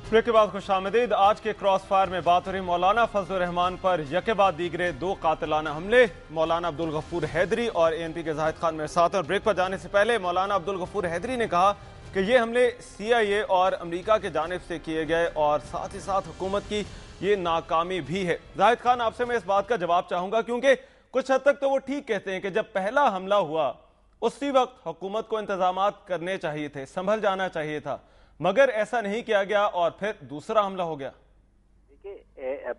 Break के बाद खुश आमदीद। आज के क्रॉस फायर में बात हो रही मौलाना फजलुर रहमान पर यके बाद दीगरे दो कातिलाना हमले। मौलाना अब्दुल गफूर हैदरी और एएनपी के जाहिद खान मेरे साथ। और ब्रेक पर जाने से पहले मौलाना अब्दुल गफूर हैदरी ने कहा कि ये हमले CIA और अमेरिका के जानिब से किए गए और साथ ही साथ हुकूमत की ये नाकामी भी है। जाहिद खान, आपसे मैं इस बात का जवाब चाहूंगा, क्योंकि कुछ हद तक तो वो ठीक कहते हैं कि जब पहला हमला हुआ उसी वक्त हुकूमत को इंतजामात करने चाहिए थे, संभल जाना चाहिए था, मगर ऐसा नहीं किया गया और फिर दूसरा हमला हो गया। देखिए,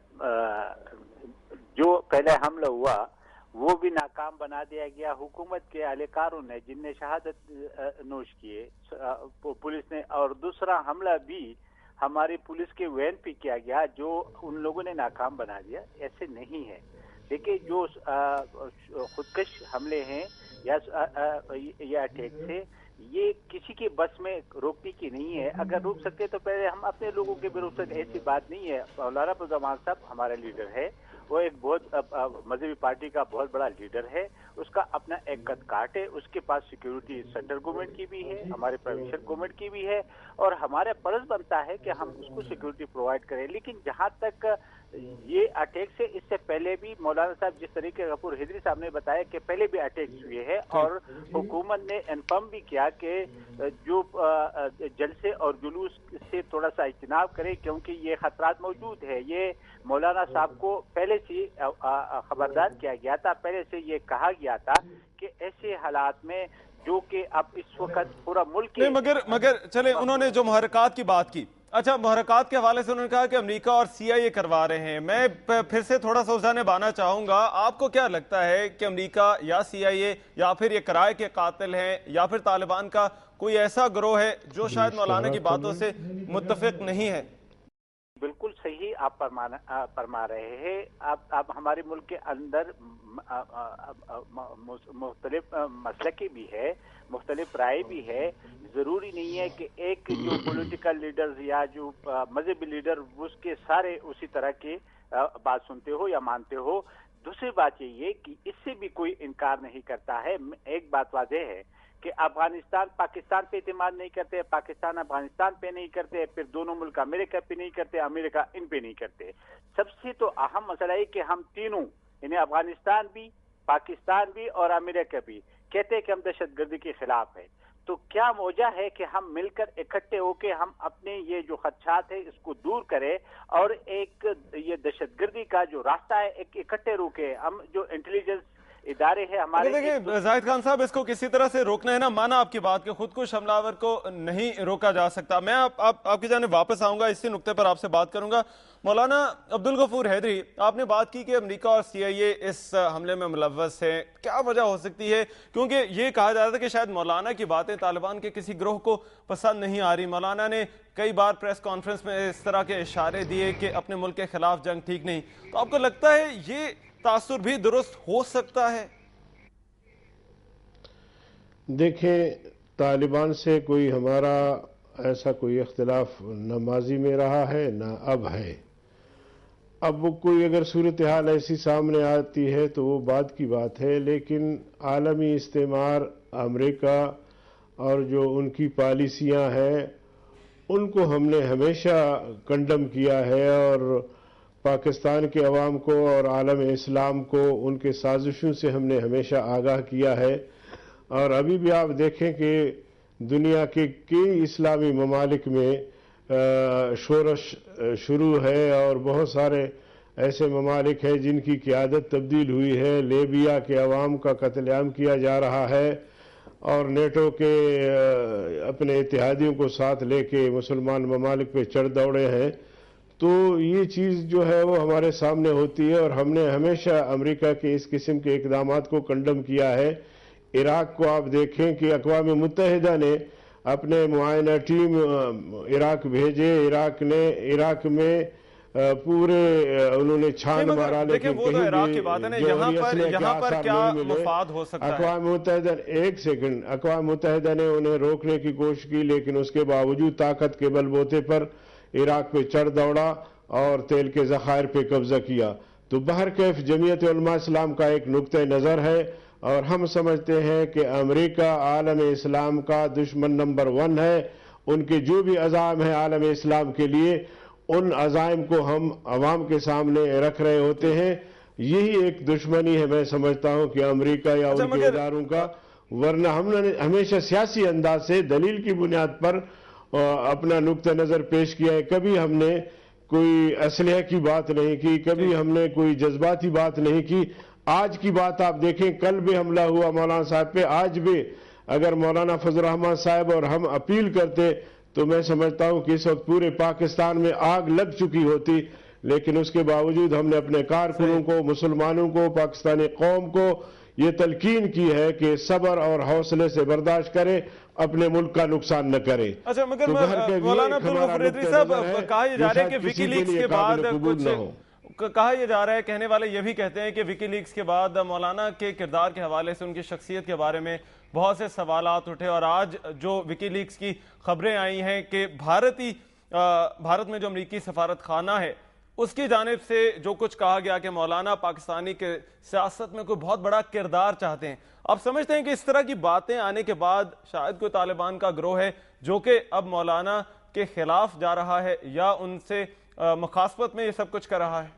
जो पहले हमला हुआ वो भी नाकाम बना दिया गया। हुकूमत के एहलकारों ने जिनने शहादत नोश किए पुलिस ने, और दूसरा हमला भी हमारी पुलिस के वैन पे किया गया जो उन लोगों ने नाकाम बना दिया। ऐसे नहीं है। देखिए, जो खुदकश हमले हैं या अटैक से, ये किसी के बस में रोकने की नहीं है। अगर रोक सकते तो पहले हम अपने लोगों के भी रोक सकते। ऐसी बात नहीं है। मौलाना फजलुर रहमान साहब हमारा लीडर है, वो एक बहुत मजहबी पार्टी का बहुत बड़ा लीडर है। उसका अपना एक कद काट है। उसके पास सिक्योरिटी सेंट्रल गवर्नमेंट की भी है, हमारे प्रोविंशियल गवर्नमेंट की भी है, और हमारा फर्ज बनता है कि हम उसको सिक्योरिटी प्रोवाइड करें। लेकिन जहां तक ये अटैक से, इससे पहले भी मौलाना साहब जिस तरीके गफूर हैदरी साहब ने बताया कि पहले भी अटैक्स हुए हैं, और हुकूमत ने इन्फॉर्म भी किया कि जो जलसे और जुलूस से थोड़ा सा इज्तनाब करे, क्योंकि ये खतरात मौजूद है। ये मौलाना साहब को पहले से खबरदार किया गया था, पहले से ये कहा गया था कि ऐसे हालात में जो कि अब इस वक्त पूरा मुल्क मगर चले, उन्होंने जो मुहर्रकात की बात की, अच्छा, मुहर्रकात के हवाले से उन्होंने कहा कि अमेरिका और CIA करवा रहे हैं। मैं फिर से थोड़ा सा उलझाने बाना चाहूंगा। आपको क्या लगता है कि अमेरिका या CIA या फिर ये किराए के कातिल हैं या फिर तालिबान का कोई ऐसा गिरोह है जो शायद मौलाना की बातों से मुत्तफिक नहीं है? बिल्कुल सही आप फरमा रहे हैं। आप हमारे मुल्क के अंदर मुख्तलिफ मसलके भी है, मुख्तलिफ राय भी है। जरूरी नहीं है कि एक जो पॉलिटिकल लीडर्स या जो मजहबी लीडर उसके सारे उसी तरह की बात सुनते हो या मानते हो। दूसरी बात ये कि इससे भी कोई इनकार नहीं करता है। एक बात वाज़ेह है कि अफगानिस्तान पाकिस्तान पे एतमाद नहीं करते, पाकिस्तान अफगानिस्तान पे नहीं करते, फिर दोनों मुल्क अमेरिका पे नहीं करते, अमेरिका इन पे नहीं करते। सबसे तो अहम मसला है कि हम तीनों, यानी अफगानिस्तान भी, पाकिस्तान भी और अमेरिका भी, कहते हैं कि हम दहशतगर्दी के खिलाफ है। तो क्या वजह है कि हम मिलकर इकट्ठे होकर हम अपने ये जो खदशात है इसको दूर करें, और एक ये दहशतगर्दी का जो रास्ता है एक इकट्ठे रुके। हम जो इंटेलिजेंस इदारे हैं हमारे, देखिए जाहिद खान साहब, इसको किसी तरह से रोकना है ना। माना आपकी बात के खुदकुश हमलावर को नहीं रोका जा सकता। मैं आपकी जानिब वापस आऊंगा, इसी नुक्ते पर आपसे बात करूंगा। मौलाना अब्दुल गफूर हैदरी, आपने बात की कि अमेरिका और CIA इस हमले में मुलव्वस है। क्या वजह हो सकती है? क्योंकि ये कहा जा रहा था कि शायद मौलाना की बातें तालिबान के किसी ग्रोह को पसंद नहीं आ रही। मौलाना ने कई बार प्रेस कॉन्फ्रेंस में इस तरह के इशारे दिए कि अपने मुल्क के खिलाफ जंग ठीक नहीं। तो आपको लगता है ये तासुर भी दुरुस्त हो सकता है? देखें, तालिबान से कोई हमारा ऐसा कोई इख्तिलाफ न माजी में रहा है न अब है। अब वो कोई अगर सूरत हाल ऐसी सामने आती है तो वो बाद की बात है, लेकिन आलमी इस्तेमार अमेरिका और जो उनकी पॉलिसियां हैं उनको हमने हमेशा कंडम किया है, और पाकिस्तान के अवाम को और आलम इस्लाम को उनके साजिशों से हमने हमेशा आगाह किया है। और अभी भी आप देखें कि दुनिया के कई इस्लामी ममालिक में शोरश शुरू है, और बहुत सारे ऐसे ममालिक हैं जिनकी क़यादत तब्दील हुई है। लीबिया के अवाम का कत्लेआम किया जा रहा है, और नेटो के अपने इत्तेहादियों को साथ लेके मुसलमान ममालिक पे चढ़ दौड़े हैं। तो ये चीज़ जो है वो हमारे सामने होती है, और हमने हमेशा अमेरिका के इस किस्म के इक़दामात को कंडम किया है। इराक को आप देखें कि अक़वाम मुत्तहिदा ने अपने मुआयना टीम इराक भेजे। इराक में पूरे उन्होंने छान मारा, लेकिन वो तो इराक की बात है ना। यहाँ पर क्या मफाद हो सकता है? अक़वाम मुत्तहिदा, एक सेकंड, अक़वाम मुत्तहिदा ने उन्हें रोकने की कोशिश की, लेकिन उसके बावजूद ताकत के बलबूते पर इराक पे चढ़ दौड़ा और तेल के ज़खायर पे कब्जा किया। तो बहरकैफ जमीयत उलमा इस्लाम का एक नुक्ते नज़र है, और हम समझते हैं कि अमेरिका आलम इस्लाम का दुश्मन नंबर 1 है, ان کے جو بھی عزائم ہیں عالم اسلام کے لیے، ان عزائم کو ہم عوام کے سامنے رکھ رہے ہوتے ہیں۔ یہی ایک دشمنی ہے میں سمجھتا ہوں کہ امریکہ یا ان کے اداروں کا، ورنہ ہم نے ہمیشہ سیاسی انداز سے دلیل کی بنیاد پر اپنا نقطہ نظر پیش کیا ہے۔ کبھی ہم نے کوئی اسلحہ کی بات نہیں کی، کبھی ہم نے کوئی جذباتی بات نہیں کی۔ آج کی بات آپ دیکھیں، کل بھی حملہ ہوا مولانا صاحب پہ، آج بھی اگر مولانا فضل الرحمان صاحب اور ہم اپیل کرتے تو میں سمجھتا ہوں کہ اس وقت پورے پاکستان میں آگ لگ چکی ہوتی، لیکن اس کے باوجود ہم نے اپنے کارکنوں کو، مسلمانوں کو، پاکستانی قوم کو یہ تلقین کی ہے کہ صبر اور حوصلے سے برداشت کریں، اپنے ملک کا نقصان نہ کریں۔ اچھا، مگر مولانا عبدالغفور حیدری صاحب، کہا یہ جا رہا ہے کہ وکی لیکس کے بعد کہا یہ جا رہا ہے، کہنے والے یہ بھی کہتے ہیں کہ وکی لیکس کے بعد مولانا کے کردار کے حوالے سے، ان کی شخصیت کے بارے میں بہت سے سوالات اٹھے، اور آج جو وکی لیکس کی خبریں آئی ہیں کہ بھارت میں جو امریکی سفارت خانہ ہے اس کی جانب سے جو کچھ کہا گیا کہ مولانا پاکستانی کے سیاست میں کوئی بہت بڑا کردار چاہتے ہیں، آپ سمجھتے ہیں کہ اس طرح کی باتیں آنے کے بعد شاید کوئی طالبان کا گروہ ہے جو کہ اب مولانا کے خلاف جا رہا ہے یا ان سے مخاصمت میں یہ سب کچھ کر رہا ہے؟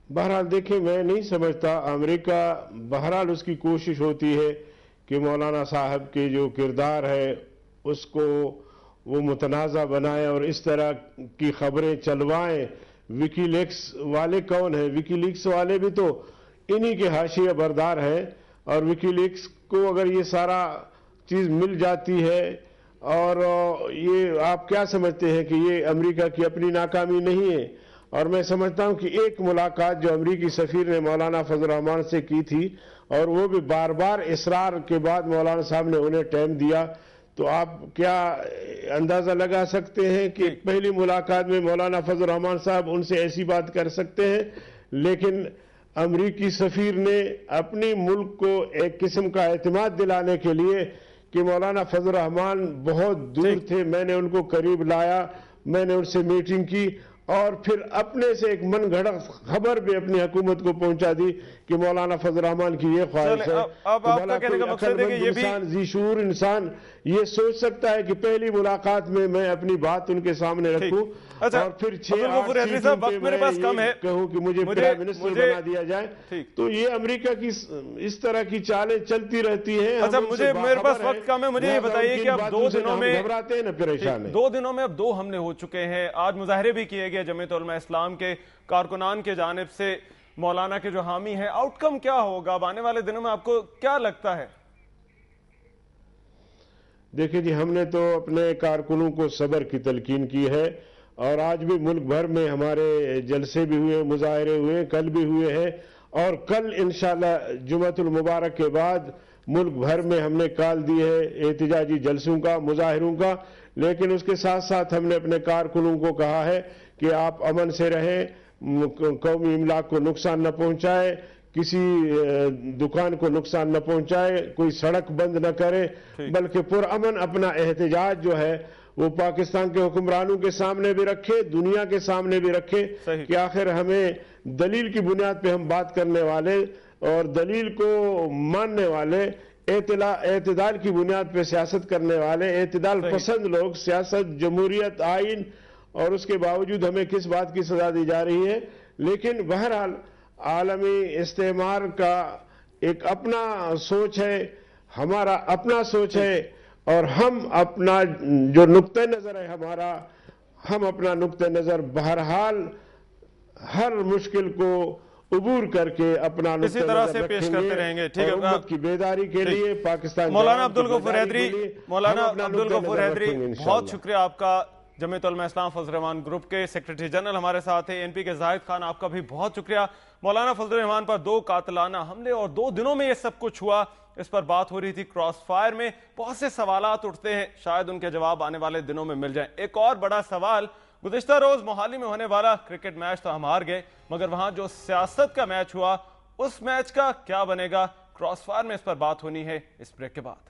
بہرحال دیکھیں، میں نہیں سمجھتا، امریکہ بہرحال اس کی کوشش ہوتی ہے کہ مولانا صاحب کے جو کردار ہے اس کو وہ متنازع بنائے اور اس طرح کی خبریں چلوائیں۔ وکی لیکس والے کون ہیں؟ وکی لیکس والے بھی تو انہی کے حاشیہ بردار ہیں، اور وکی لیکس کو اگر یہ سارا چیز مل جاتی ہے، اور یہ آپ کیا سمجھتے ہیں کہ یہ امریکہ کی اپنی ناکامی نہیں ہے؟ اور میں سمجھتا ہوں کہ ایک ملاقات جو امریکی سفیر نے مولانا فضل الرحمان سے کی تھی، اور وہ بھی بار بار اصرار کے بعد مولانا صاحب نے انہیں ٹائم دیا، تو آپ کیا اندازہ لگا سکتے ہیں کہ پہلی ملاقات میں مولانا فضل الرحمان صاحب ان سے ایسی بات کر سکتے ہیں؟ لیکن امریکی سفیر نے اپنی ملک کو ایک قسم کا اعتماد دلانے کے لیے کہ مولانا فضل الرحمان بہت دور تھے، میں نے ان کو قریب لایا، میں نے ان سے میٹنگ کی، اور پھر اپنے سے ایک من گھڑت خبر بھی اپنی حکومت کو پہنچا دی کہ مولانا فضل الرحمان کی یہ خواہش ہے۔ اب آپ کا کہنے کا مقصد ہے کہ یہ بھی ذی شعور انسان یہ سوچ سکتا ہے کہ پہلی ملاقات میں اپنی بات ان کے سامنے رکھوں، اور پھر 6-8 چیزوں پہ میں یہ کہوں کہ مجھے پرائم منسٹر بنا دیا جائے، تو یہ امریکہ کی اس طرح کی چالیں چلتی رہتی ہیں۔ اچھا، میرے پاس وقت کم ہے، مجھے یہ بتائیے کہ اب 2 دنوں میں گھبراتے ہیں نا، پریشان ہیں۔ 2 دنوں میں اب 2 حملے ہو چکے ہیں، آج مظاہرے بھی کیے گئے جمعیت علماء اسلام کے کارکنان کے جانب سے مولانا کے جو حامی ہیں، آؤٹ کم کیا ہوگا اب آنے والے دنوں میں، آپ کو کیا لگتا ہے؟ دیکھیں جی، ہم نے تو اپنے کارکنوں کو صبر کی تلقین کی ہے، اور آج بھی ملک بھر میں ہمارے جلسے بھی ہوئے، مظاہرے ہوئے، کل بھی ہوئے ہیں، اور کل انشاءاللہ جمعۃ المبارک کے بعد ملک بھر میں ہم نے کال دی ہے احتجاجی جلسوں کا، مظاہروں کا، لیکن اس کے ساتھ ساتھ ہم نے اپنے کارکنوں کو کہا ہے کہ آپ امن سے رہیں، قومی املاک کو نقصان نہ پہنچائے، کسی دکان کو نقصان نہ پہنچائے، کوئی سڑک بند نہ کرے، بلکہ پرامن اپنا احتجاج جو ہے وہ پاکستان کے حکمرانوں کے سامنے بھی رکھے، دنیا کے سامنے بھی رکھے کہ آخر ہمیں دلیل کی بنیاد پہ ہم بات کرنے والے اور دلیل کو ماننے والے، اعتدال کی بنیاد پہ سیاست کرنے والے، اعتدال پسند لوگ، سیاست، جمہوریت، آئین، اور اس کے باوجود ہمیں کس بات کی سزا دی جا رہی ہے۔ لیکن بہرحال عالمی استعمار کا ایک اپنا سوچ ہے، ہمارا اپنا سوچ ہے، اور ہم اپنا جو نقطہ نظر ہے ہمارا، ہم اپنا نقطہ نظر بہرحال ہر مشکل کو عبور کر کے اپنا اسی طرح سے پیش کرتے رہیں گے۔ ٹھیک ہے، امت کی بیداری کے لیے، پاکستان مولانا عبدالغفور حیدری، بہت شکریہ آپ کا۔ جمعیت علماء اسلام فضل الرحمان گروپ کے سیکریٹری جنرل ہمارے ساتھ ہیں۔ این پی کے زاہد خان، آپ کا بھی بہت شکریہ۔ مولانا فضل الرحمان پر 2 قاتلانہ حملے اور 2 دنوں میں یہ سب کچھ ہوا، اس پر بات ہو رہی تھی کراس فائر میں، بہت سے سوالات اٹھتے ہیں، شاید ان کے جواب آنے والے دنوں میں مل جائیں۔ ایک اور بڑا سوال، گزشتہ روز موہالی میں ہونے والا کرکٹ میچ تو ہم ہار گئے، مگر وہاں جو سیاست کا میچ ہوا، اس میچ کا کیا بنے گا؟ کراس فائر میں اس پر بات ہونی ہے اس بریک کے بعد۔